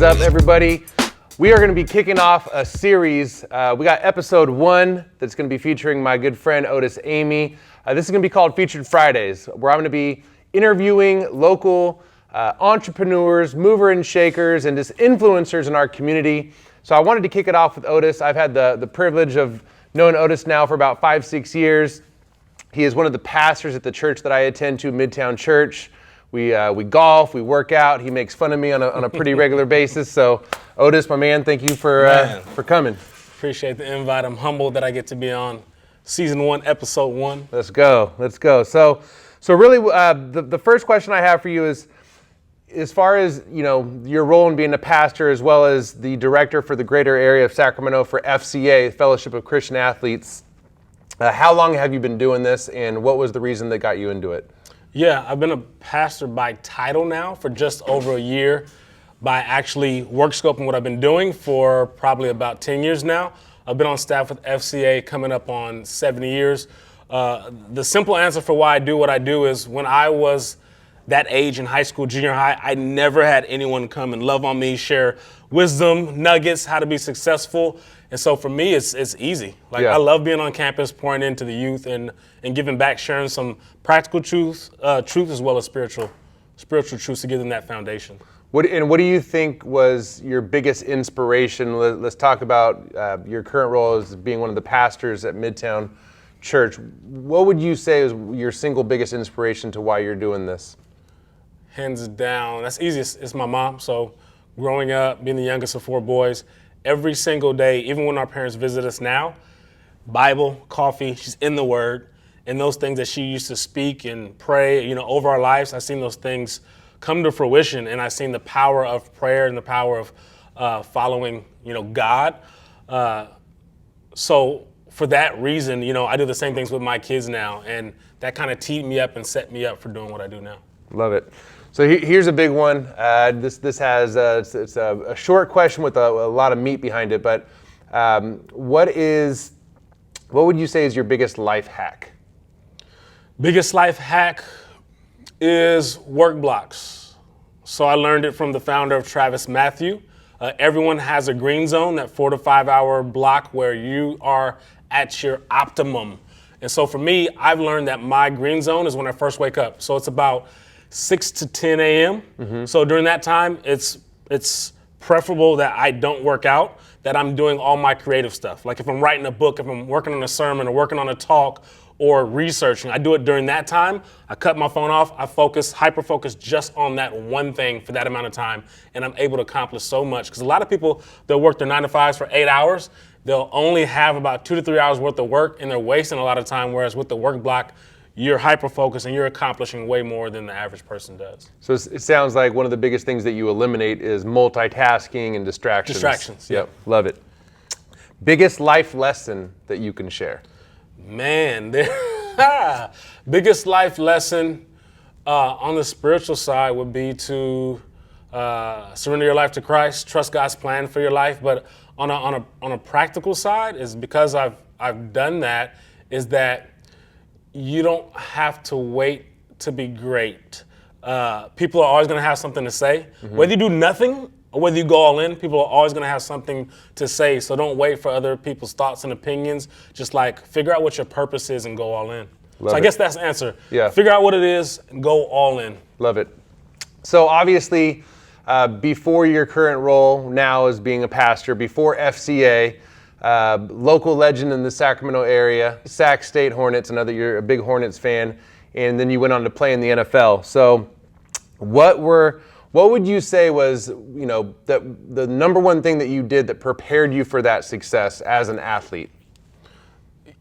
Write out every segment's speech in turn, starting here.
up, everybody? We are going to be kicking off a series. We got episode 1 that's going to be featuring my good friend OTIS AMEY. This is going to be called Featured Fridays, where I'm going to be interviewing local entrepreneurs, mover and shakers, and just influencers in our community. So I wanted to kick it off with OTIS. I've had the privilege of knowing OTIS now for about 5-6 years. He is one of the pastors at the church that I attend to, Midtown Church. We golf, we work out. He makes fun of me on a pretty regular basis. So OTIS, my man, thank you for coming. Appreciate the invite. I'm humbled that I get to be on season 1, episode 1. Let's go. So really, the first question I have for you is, as far as your role in being a pastor, as well as the director for the greater area of Sacramento for FCA, Fellowship of Christian Athletes, how long have you been doing this, and what was the reason that got you into it? Yeah, I've been a pastor by title now for just over a year, by actually work scoping what I've been doing for probably about 10 years now. I've been on staff with FCA coming up on 70 years. The simple answer for why I do what I do is when I was that age in high school, junior high, I never had anyone come and love on me, share wisdom, nuggets, how to be successful. And so for me, it's easy. I love being on campus, pouring into the youth and giving back, sharing some practical truth as well as spiritual truths to give them that foundation. What do you think was your biggest inspiration? Let's talk about your current role as being one of the pastors at Midtown Church. What would you say is your single biggest inspiration to why you're doing this? Hands down, that's easy. It's my mom. So growing up, being the youngest of 4 boys, every single day, even when our parents visit us now, Bible, coffee, she's in the Word, and those things that she used to speak and pray, over our lives, I've seen those things come to fruition, and I've seen the power of prayer and the power of following, God. So for that reason, I do the same things with my kids now, and that kind of teed me up and set me up for doing what I do now. Love it. So here's a big one. This has it's a short question with a lot of meat behind it. But what would you say is your biggest life hack? Biggest life hack is work blocks. So I learned it from the founder of Travis Matthew. Everyone has a green zone, that 4 to 5 hour block where you are at your optimum. And so for me, I've learned that my green zone is when I first wake up. So it's about 6 to 10 a.m. Mm-hmm. So during that time, it's preferable that I don't work out, that I'm doing all my creative stuff. Like if I'm writing a book, if I'm working on a sermon or working on a talk or researching, I do it during that time. I cut my phone off, I hyper-focus just on that one thing for that amount of time, and I'm able to accomplish so much. Because a lot of people, they'll work their 9 to 5s for 8 hours. They'll only have about 2 to 3 hours worth of work, and they're wasting a lot of time, whereas with the work block, you're hyper-focused and you're accomplishing way more than the average person does. So it sounds like one of the biggest things that you eliminate is multitasking and distractions. Yep, love it. Biggest life lesson that you can share? Man, biggest life lesson on the spiritual side would be to surrender your life to Christ, trust God's plan for your life. But on a practical side, is because I've done that, is that you don't have to wait to be great. People are always going to have something to say. Mm-hmm. Whether you do nothing or whether you go all in, people are always going to have something to say. So don't wait for other people's thoughts and opinions. Just figure out what your purpose is and go all in. I guess that's the answer. Yeah. Figure out what it is and go all in. Love it. So obviously, before your current role now as being a pastor, before FCA, local legend in the Sacramento area, Sac State Hornets. I know that you're a big Hornets fan, and then you went on to play in the NFL. So what would you say was, the number one thing that you did that prepared you for that success as an athlete?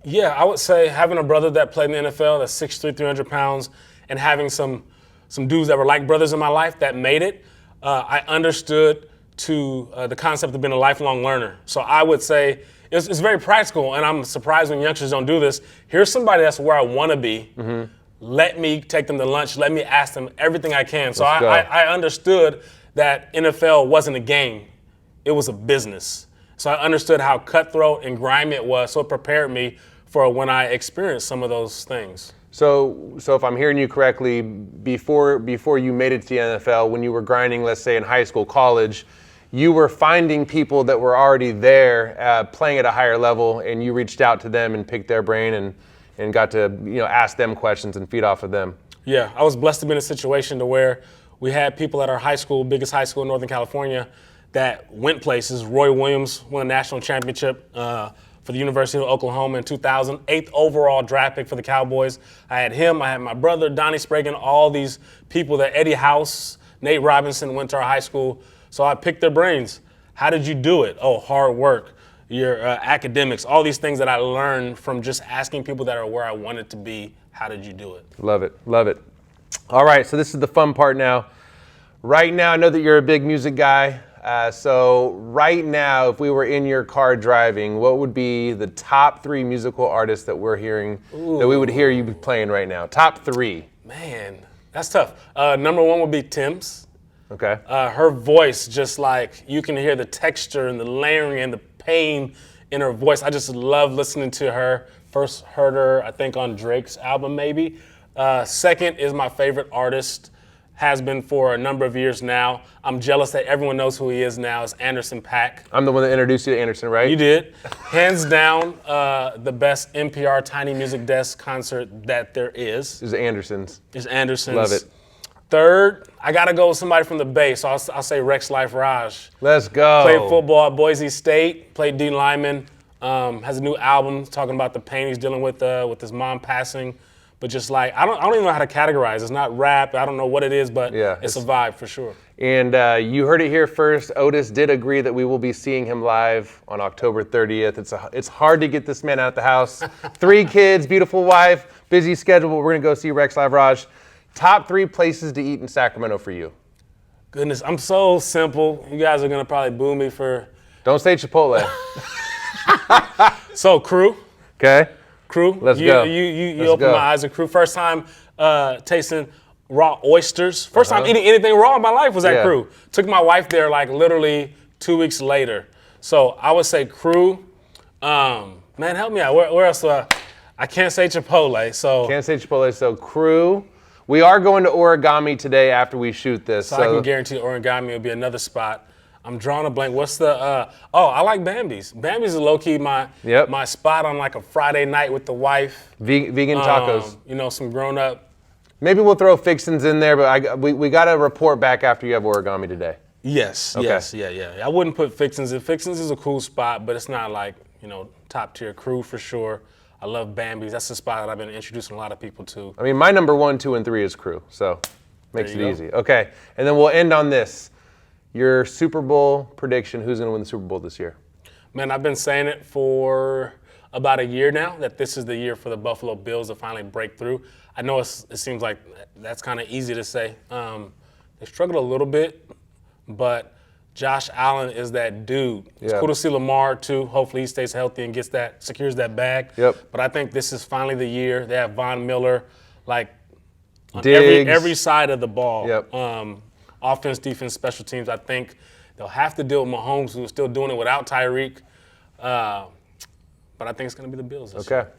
Yeah, I would say having a brother that played in the NFL, that's 6'3", 300 pounds, and having some dudes that were like brothers in my life that made it, I understood the concept of being a lifelong learner. So I would say it's very practical, and I'm surprised when youngsters don't do this. Here's somebody that's where I want to be. Mm-hmm. Let me take them to lunch. Let me ask them everything I can. So I understood that NFL wasn't a game. It was a business. So I understood how cutthroat and grimy it was. So it prepared me for when I experienced some of those things. So if I'm hearing you correctly, before you made it to the NFL, when you were grinding, let's say in high school, college, you were finding people that were already there playing at a higher level, and you reached out to them and picked their brain and got to ask them questions and feed off of them. Yeah, I was blessed to be in a situation to where we had people at our high school, biggest high school in Northern California, that went places. Roy Williams won a national championship for the University of Oklahoma in 2000, 8th overall draft pick for the Cowboys. I had him, I had my brother, Donnie Spragan, all these people that Eddie House, Nate Robinson went to our high school. So I picked their brains. How did you do it? Oh, hard work, your academics, all these things that I learned from just asking people that are where I wanted to be. How did you do it? Love it, love it. All right, so this is the fun part now. Right now, I know that you're a big music guy. So right now, if we were in your car driving, what would be the top 3 musical artists that we're hearing, that we would hear you playing right now? Top 3. Man, that's tough. Number 1 would be Tim's. Okay. Her voice, just like you can hear the texture and the layering and the pain in her voice. I just love listening to her. First heard her, I think, on Drake's album, maybe. Second is my favorite artist, has been for a number of years now. I'm jealous that everyone knows who he is now. It's Anderson .Paak. I'm the one that introduced you to Anderson, right? You did. Hands down, the best NPR Tiny Music Desk concert that there is. Is Anderson's. Is Anderson's. Love it. Third, I got to go with somebody from the Bay, so I'll say Rex Life Raj. Let's go. Played football at Boise State, played D lineman, has a new album talking about the pain he's dealing with his mom passing. But just like, I don't even know how to categorize. It's not rap. I don't know what it is, but yeah, it's a vibe for sure. And you heard it here first. Otis did agree that we will be seeing him live on October 30th. It's hard to get this man out of the house. 3 kids, beautiful wife, busy schedule, but we're going to go see Rex Live Raj. Top 3 places to eat in Sacramento for you. Goodness, I'm so simple. You guys are going to probably boo me for... Don't say Chipotle. So, Crew. Okay. Crew. Let's go. You opened my eyes to Crew. First time tasting raw oysters. First time eating anything raw in my life was at Crew. Took my wife there like literally 2 weeks later. So I would say Crew. Man, help me out. Where else? I can't say Chipotle. So can't say Chipotle. So Crew. We are going to Origami today after we shoot this. So I can guarantee Origami will be another spot. I'm drawing a blank. What's the, I like Bambi's. Bambi's is low-key my spot on like a Friday night with the wife. Vegan tacos. Some grown-up. Maybe we'll throw Fixins in there, but we got to report back after you have Origami today. Yes, okay. Yes, yeah. I wouldn't put Fixins in. Fixins is a cool spot, but it's not like, top-tier. Crew for sure. I love Bambi's. That's the spot that I've been introducing a lot of people to. I mean, my number 1, 2, and 3 is Crew, so makes it easy. Okay, and then we'll end on this. Your Super Bowl prediction, who's going to win the Super Bowl this year? Man, I've been saying it for about a year now, that this is the year for the Buffalo Bills to finally break through. I know it seems like that's kind of easy to say. They struggled a little bit, but Josh Allen is that dude. It's cool to see Lamar, too. Hopefully he stays healthy and secures that bag. Yep. But I think this is finally the year. They have Von Miller, like, on Diggs. every side of the ball. Yep. Offense, defense, special teams. I think they'll have to deal with Mahomes, who's still doing it without Tyreek. But I think it's going to be the Bills this year.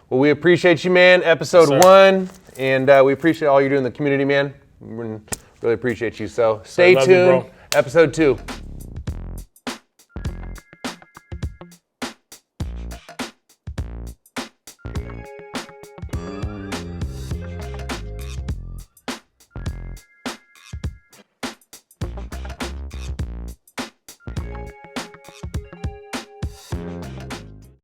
Well, we appreciate you, man. Episode 1. And we appreciate all you're doing in the community, man. We really appreciate you. So stay tuned. Episode 2.